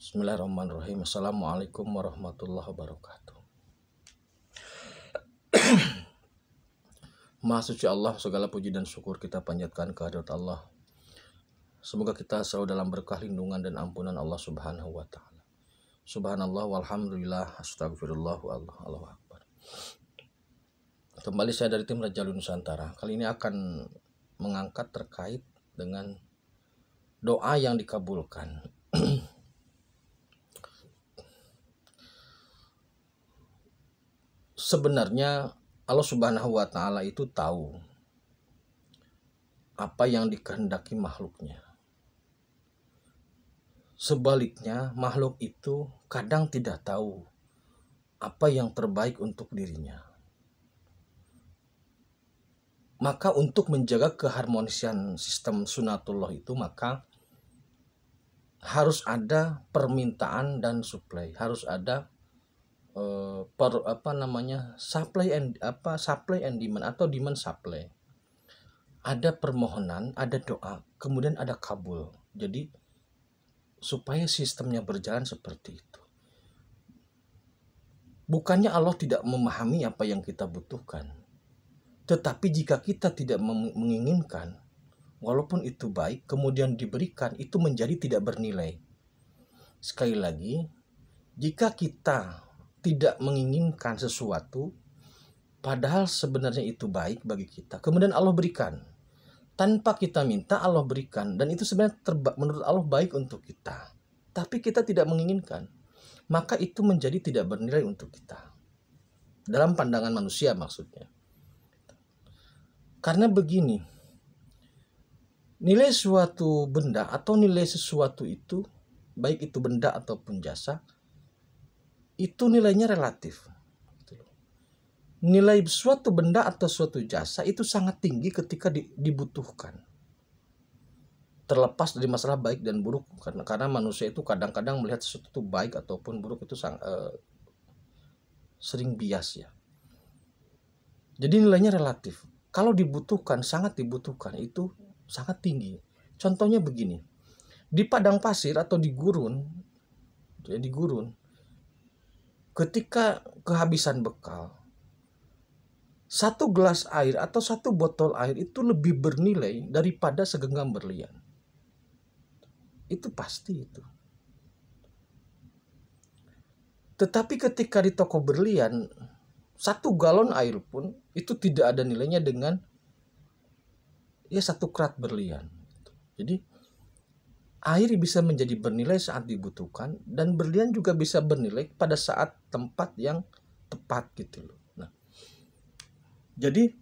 Bismillahirrahmanirrahim. Assalamualaikum warahmatullahi wabarakatuh. Maha suci Allah, segala puji dan syukur kita panjatkan kehadirat Allah. Semoga kita selalu dalam berkah lindungan dan ampunan Allah Subhanahu wa taala. Subhanallah walhamdulillah astagfirullah Allahu akbar. Kembali saya dari tim Rajalun Nusantara. Kali ini akan mengangkat terkait dengan doa yang dikabulkan. Sebenarnya Allah Subhanahu wa taala itu tahu apa yang dikehendaki makhluknya. Sebaliknya, makhluk itu kadang tidak tahu apa yang terbaik untuk dirinya. Maka untuk menjaga keharmonisian sistem sunatullah itu, maka harus ada permintaan dan supply, harus ada supply and demand atau demand supply. Ada permohonan, ada doa, kemudian ada kabul. Jadi supaya sistemnya berjalan seperti itu. Bukannya Allah tidak memahami apa yang kita butuhkan, tetapi jika kita tidak menginginkan, walaupun itu baik, kemudian diberikan, itu menjadi tidak bernilai. Sekali lagi, jika kita tidak menginginkan sesuatu, padahal sebenarnya itu baik bagi kita, kemudian Allah berikan. Tanpa kita minta, Allah berikan. Dan itu sebenarnya menurut Allah baik untuk kita. Tapi kita tidak menginginkan. Maka itu menjadi tidak bernilai untuk kita. Dalam pandangan manusia maksudnya. Karena begini, nilai suatu benda atau nilai sesuatu itu, baik itu benda ataupun jasa, itu nilainya relatif. Nilai suatu benda atau suatu jasa itu sangat tinggi ketika dibutuhkan. Terlepas dari masalah baik dan buruk, karena manusia itu kadang-kadang melihat sesuatu itu baik ataupun buruk itu sering bias ya. Jadi nilainya relatif. Kalau dibutuhkan, sangat dibutuhkan, itu sangat tinggi. Contohnya begini, di padang pasir atau di gurun, ketika kehabisan bekal, satu gelas air atau satu botol air itu lebih bernilai daripada segenggam berlian. Itu pasti itu. Tetapi ketika di toko berlian, satu galon air pun itu tidak ada nilainya dengan satu kerat berlian. Jadi air bisa menjadi bernilai saat dibutuhkan, dan berlian juga bisa bernilai pada saat tempat yang tepat gitu loh. Jadi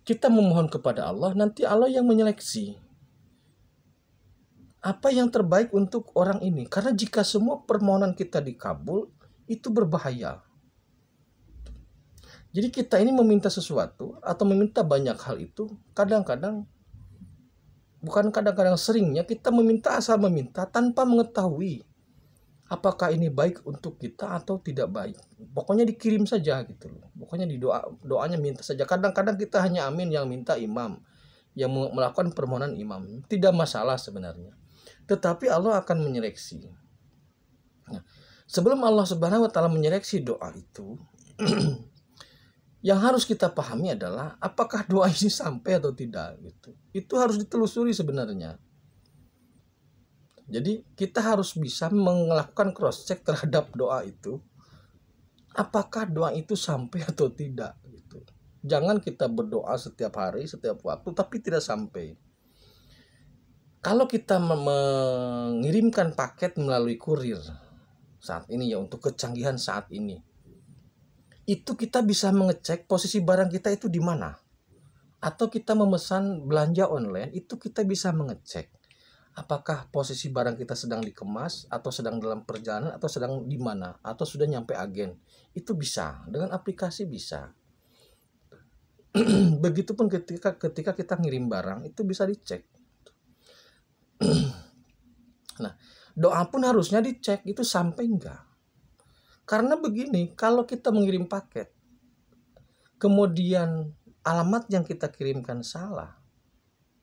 kita memohon kepada Allah, nanti Allah yang menyeleksi apa yang terbaik untuk orang ini. Karena jika semua permohonan kita dikabul, itu berbahaya. Jadi kita ini meminta sesuatu atau meminta banyak hal itu, kadang-kadang, bukan kadang-kadang, seringnya kita meminta asal meminta tanpa mengetahui apakah ini baik untuk kita atau tidak baik. Pokoknya dikirim saja gitu loh. Pokoknya doanya minta saja. Kadang-kadang kita hanya amin, yang minta imam, yang melakukan permohonan imam. Tidak masalah sebenarnya. Tetapi Allah akan menyeleksi. Nah, sebelum Allah Subhanahu wa taala menyeleksi doa itu, yang harus kita pahami adalah apakah doa ini sampai atau tidak gitu. Itu harus ditelusuri sebenarnya. Jadi kita harus bisa melakukan cross check terhadap doa itu, apakah doa itu sampai atau tidak gitu. Jangan kita berdoa setiap hari, setiap waktu tapi tidak sampai. Kalau kita mengirimkan paket melalui kurir saat ini ya, untuk kecanggihan saat ini, itu kita bisa mengecek posisi barang kita itu di mana. Atau kita memesan belanja online, itu kita bisa mengecek apakah posisi barang kita sedang dikemas, atau sedang dalam perjalanan, atau sedang di mana, atau sudah nyampe agen. Itu bisa, dengan aplikasi bisa. Begitupun ketika kita ngirim barang, itu bisa dicek. Nah, doa pun harusnya dicek, itu sampai enggak. Karena begini, kalau kita mengirim paket, kemudian alamat yang kita kirimkan salah,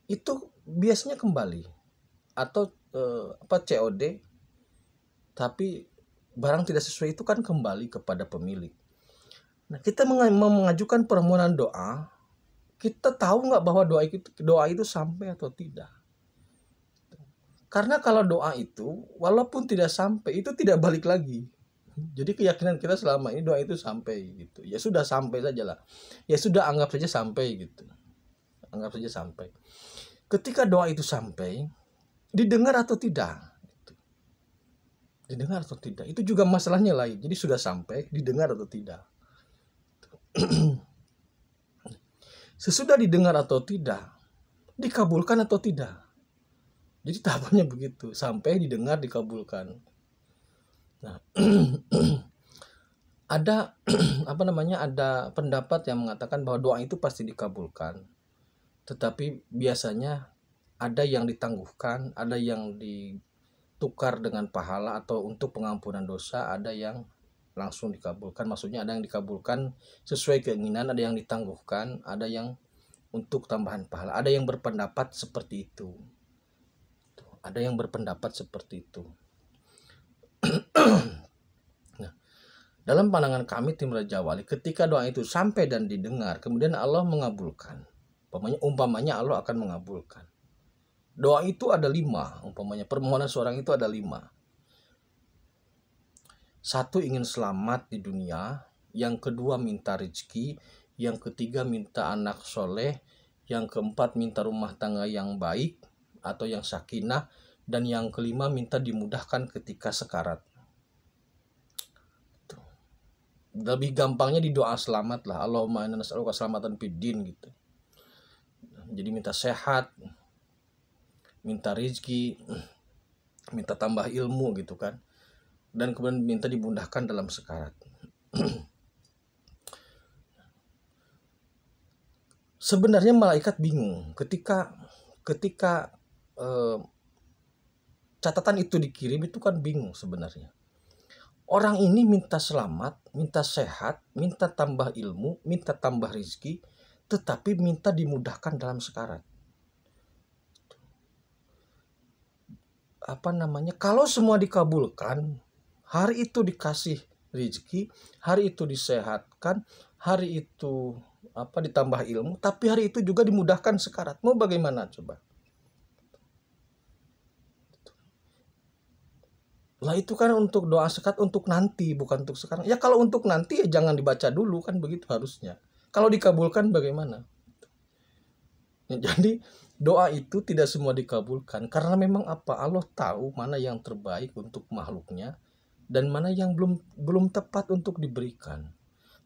itu biasanya kembali. Atau COD tapi barang tidak sesuai itu kan kembali kepada pemilik. Nah, kita mengajukan permohonan doa, kita tahu nggak bahwa doa itu sampai atau tidak? Karena kalau doa itu walaupun tidak sampai itu tidak balik lagi. Jadi keyakinan kita selama ini doa itu sampai gitu. Ya sudah sampai saja lah. Ya sudah anggap saja sampai gitu. Anggap saja sampai. Ketika doa itu sampai, didengar atau tidak? Didengar atau tidak? Itu juga masalahnya lain. Jadi sudah sampai, didengar atau tidak? Sesudah didengar atau tidak, dikabulkan atau tidak? Jadi tahapannya begitu, sampai didengar, dikabulkan. Nah, ada ada pendapat yang mengatakan bahwa doa itu pasti dikabulkan, tetapi biasanya ada yang ditangguhkan, ada yang ditukar dengan pahala atau untuk pengampunan dosa, ada yang langsung dikabulkan. Maksudnya ada yang dikabulkan sesuai keinginan, ada yang ditangguhkan, ada yang untuk tambahan pahala. Ada yang berpendapat seperti itu. Ada yang berpendapat seperti itu. Nah, dalam pandangan kami tim Raja Wali, ketika doa itu sampai dan didengar, kemudian Allah mengabulkan. Umpamanya Allah akan mengabulkan. Doa itu ada 5, umpamanya permohonan seorang itu ada 5. 1 ingin selamat di dunia, yang kedua minta rezeki, yang ketiga minta anak soleh, yang keempat minta rumah tangga yang baik atau yang sakinah, dan yang kelima minta dimudahkan ketika sekarat. Lebih gampangnya di doa selamat lah. Allahumma inna nas'aluka keselamatan fid din gitu. Jadi minta sehat, minta rezeki, minta tambah ilmu gitu kan. Dan kemudian minta dimudahkan dalam sekarat. Sebenarnya malaikat bingung ketika catatan itu dikirim, itu kan bingung sebenarnya. Orang ini minta selamat, minta sehat, minta tambah ilmu, minta tambah rezeki, tetapi minta dimudahkan dalam sekarat. Kalau semua dikabulkan, hari itu dikasih rezeki, hari itu disehatkan, hari itu ditambah ilmu, tapi hari itu juga dimudahkan sekarat. Mau bagaimana coba? Lah itu kan untuk doa sekarat untuk nanti, bukan untuk sekarang. Ya kalau untuk nanti ya jangan dibaca dulu, kan begitu harusnya. Kalau dikabulkan bagaimana? Ya, jadi doa itu tidak semua dikabulkan karena memang Allah tahu mana yang terbaik untuk makhluknya dan mana yang belum tepat untuk diberikan.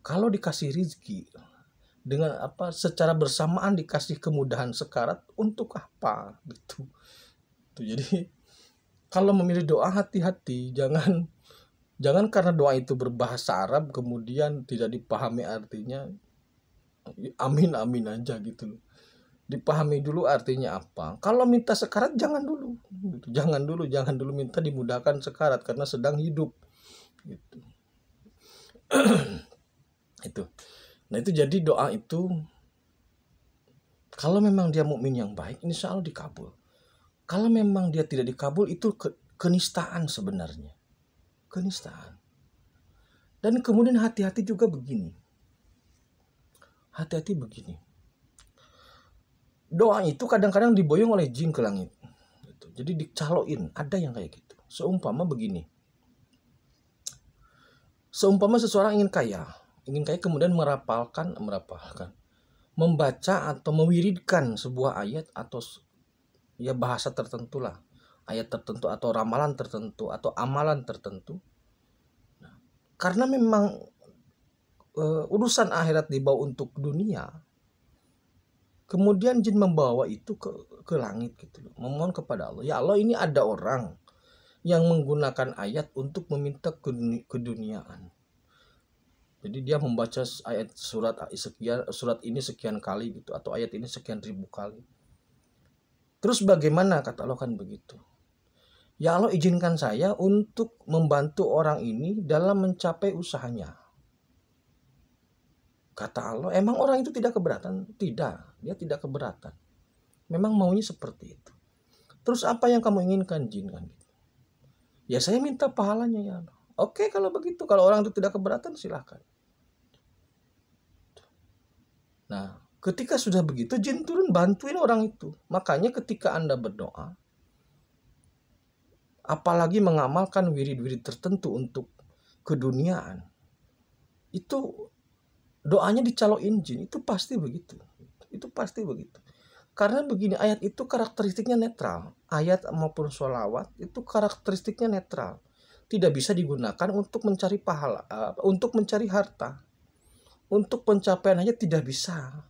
Kalau dikasih rezeki dengan secara bersamaan dikasih kemudahan sekarat, untuk apa gitu. Jadi kalau memilih doa hati-hati, jangan karena doa itu berbahasa Arab kemudian tidak dipahami artinya, amin aja gitu loh. Dipahami dulu artinya apa. Kalau minta sekarat jangan dulu minta dimudahkan sekarat karena sedang hidup gitu. Itu. Nah itu jadi doa itu kalau memang dia mukmin yang baik, insya Allah dikabul. Kalau memang dia tidak dikabul, itu kenistaan sebenarnya. Kenistaan. Dan kemudian hati-hati juga begini. Hati-hati begini. Doa itu kadang-kadang diboyong oleh jin ke langit. Jadi dicaloin. Ada yang kayak gitu. Seumpama begini. Seumpama seseorang ingin kaya kemudian merapalkan. Membaca atau mewiridkan sebuah ayat atau ya bahasa tertentu lah, ayat tertentu atau ramalan tertentu atau amalan tertentu. Nah, karena memang urusan akhirat dibawa untuk dunia, kemudian jin membawa itu ke langit gitu loh, memohon kepada Allah, ya Allah ini ada orang yang menggunakan ayat untuk meminta keduniaan. Jadi dia membaca ayat surat ini sekian kali gitu, atau ayat ini sekian ribu kali. Terus bagaimana, kata Allah kan begitu. Ya Allah izinkan saya untuk membantu orang ini dalam mencapai usahanya. Kata Allah, emang orang itu tidak keberatan? Tidak, dia tidak keberatan. Memang maunya seperti itu. Terus apa yang kamu inginkan jin kan gitu. Ya saya minta pahalanya ya Allah. Oke kalau begitu, kalau orang itu tidak keberatan silahkan. Nah, ketika sudah begitu jin turun bantuin orang itu. Makanya ketika Anda berdoa, apalagi mengamalkan wirid-wirid tertentu untuk keduniaan, itu doanya dicalokin jin, itu pasti begitu. Itu pasti begitu. Karena begini, ayat itu karakteristiknya netral. Ayat maupun sholawat itu karakteristiknya netral. Tidak bisa digunakan untuk mencari pahala, untuk mencari harta. Untuk pencapaian aja tidak bisa.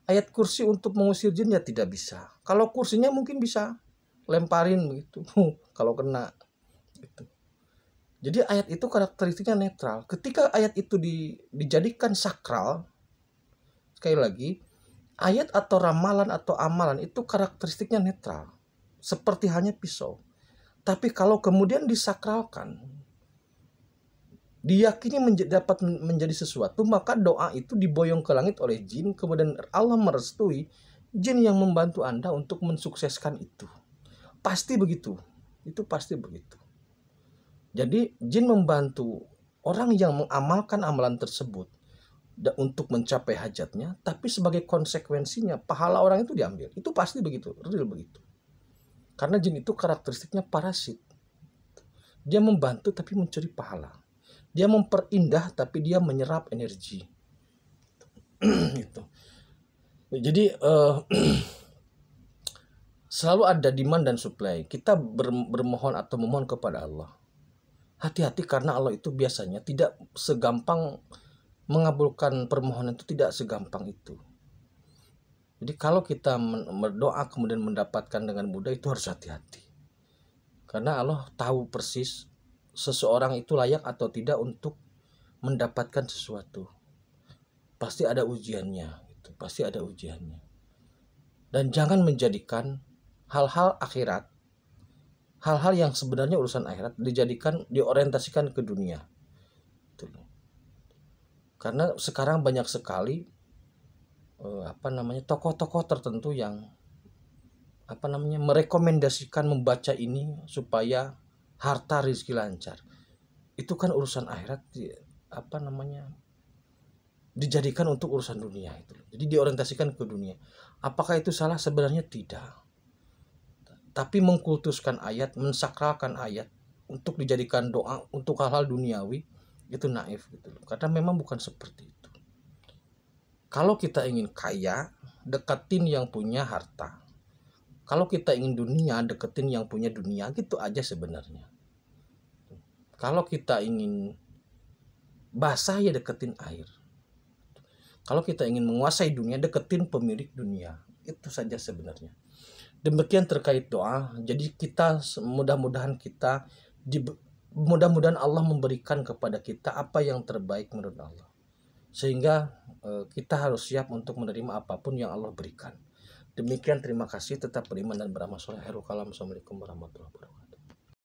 Ayat kursi untuk mengusir jin ya tidak bisa. Kalau kursinya mungkin bisa lemparin begitu kalau kena gitu. Jadi ayat itu karakteristiknya netral. Ketika ayat itu dijadikan sakral, sekali lagi, ayat atau ramalan atau amalan itu karakteristiknya netral. Seperti halnya pisau. Tapi kalau kemudian disakralkan, diyakini dapat menjadi sesuatu, maka doa itu diboyong ke langit oleh jin, kemudian Allah merestui jin yang membantu Anda untuk mensukseskan itu. Pasti begitu. Itu pasti begitu. Jadi jin membantu orang yang mengamalkan amalan tersebut untuk mencapai hajatnya, tapi sebagai konsekuensinya pahala orang itu diambil. Itu pasti begitu, real begitu. Karena jin itu karakteristiknya parasit. Dia membantu tapi mencuri pahala. Dia memperindah tapi dia menyerap energi. Gitu. Jadi selalu ada demand dan supply. Kita bermohon atau memohon kepada Allah. Hati-hati karena Allah itu biasanya tidak segampang mengabulkan permohonan, itu tidak segampang itu. Jadi kalau kita berdoa kemudian mendapatkan dengan mudah, itu harus hati-hati. Karena Allah tahu persis seseorang itu layak atau tidak untuk mendapatkan sesuatu. Pasti ada ujiannya, gitu. Pasti ada ujiannya. Dan jangan menjadikan hal-hal akhirat, hal-hal yang sebenarnya urusan akhirat diorientasikan ke dunia. Karena sekarang banyak sekali tokoh-tokoh tertentu yang merekomendasikan membaca ini supaya harta rezeki lancar. Itu kan urusan akhirat dijadikan untuk urusan dunia itu. Jadi diorientasikan ke dunia. Apakah itu salah? Sebenarnya tidak. Tapi mengkultuskan ayat, mensakralkan ayat untuk dijadikan doa untuk hal-hal duniawi, itu naif gitu loh. Karena memang bukan seperti itu. Kalau kita ingin kaya, deketin yang punya harta. Kalau kita ingin dunia, deketin yang punya dunia, gitu aja sebenarnya. Kalau kita ingin basah, ya deketin air. Kalau kita ingin menguasai dunia, deketin pemilik dunia. Itu saja sebenarnya. Demikian terkait doa. Jadi kita mudah-mudahan Allah memberikan kepada kita apa yang terbaik menurut Allah. Sehingga kita harus siap untuk menerima apapun yang Allah berikan. Demikian, terima kasih, tetap beriman dan beramal soleh. Assalamualaikum warahmatullahi wabarakatuh.